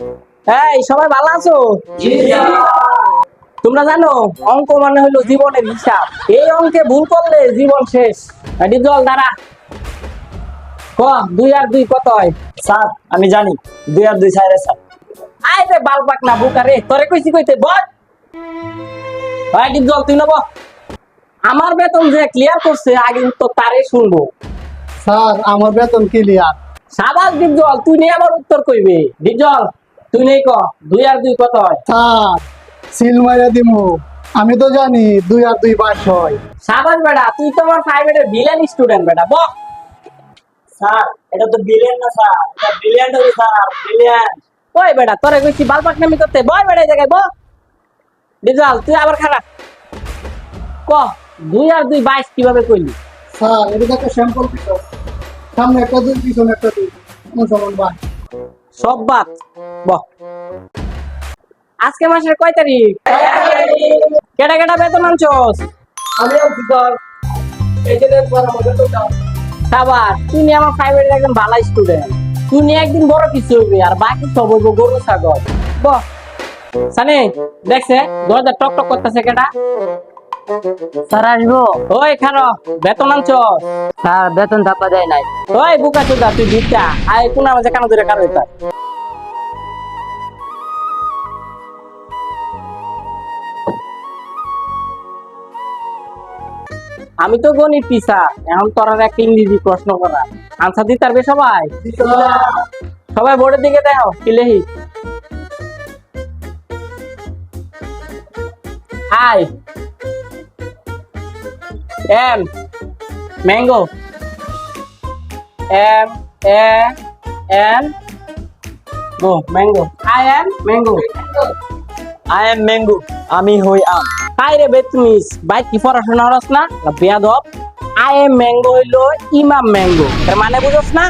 এই সবাই ভালো আছো? তোমরা জানো অঙ্ক মানে হলো জীবনের হিসাব। এই অঙ্কে ভুল করলে জীবন শেষ। জল দাঁড়া, ক 2 আর 2 কত হয়? স্যার আমি জানি 2 আর 2 6 স্যার। আই রে বাল পাক না বুকা রে, তোরে কইছি কইতে বল। ভাই জল তুই নেব। আমার বেতন যে ক্লিয়ার করছে আগে তো তারে শুনবো। স্যার আমার বেতন ক্লিয়ার। সাবাস ডিপজল, তুই নেই আবার উত্তর কইবে। ডিপজল তুই নেই ক 2 আর 2 কত হয়? স্যার সিল মাইরা দিমু, আমি তো জানি 2 আর 2 22 হয়। সাবাস বেটা, তুই তো আমার প্রাইভেটের ভিলেন স্টুডেন্ট বেটা। বল। স্যার এটা তো বিলিয়ন না স্যার, এটা ব্রিলিয়ান্ট হবে স্যার, ব্রিলিয়ান্ট। ওই বেটা তোরে কইছি বাল পাক নামি করতে, বল বেটা এই জায়গায় বল। ডিপজল তুই আবার খারাপ ক 2 আর 2 22 কিভাবে কইলি? স্যার এটা তো একটা স্যাম্পল পিছন, সামনে একটা 2 পিছনে একটা 2 সমান 22। সব বাদ বল। আজকে মাসের কয় তারিখ? কেডা কেডা বেতন আনছস? আমি আছি স্যার, এই যে দেন স্যার আমার বেতনটা। সাবাস, তুই নিয়ে আমার প্রাইভেটের একজন ভালো স্টুডেন্ট। তুই নিয়ে একদিন বড় কিছু হইবে আর বাকি সব হইব গরু ছাগল। বল সানে, দেখছে দরজা টক টক করতেছে কেডা? স্যার আসবো? ওই খানো বেতন আনছস? স্যার বেতন চাপা দেয় নাই। ওই বুকা চোদা তুই ভিক্ষা আয় কোন আমাদের কানো ধরে কারো এটা। আমি তো গণিত পিসা, এখন তোর একটা ইংরেজি প্রশ্ন করা, আনসার দিতে পারবে সবাই? সবাই বোর্ডের দিকে দেখো কি লেখি। I am mango, M A N go mango. I am mango. I am mango, আমি হই আম। হাই রে বেতমিস, ভাই কি পড়াশোনা হরস না বেয়াদব। আই এম ম্যাঙ্গো হইলো ইমাম ম্যাঙ্গো, এর মানে বুঝছ না?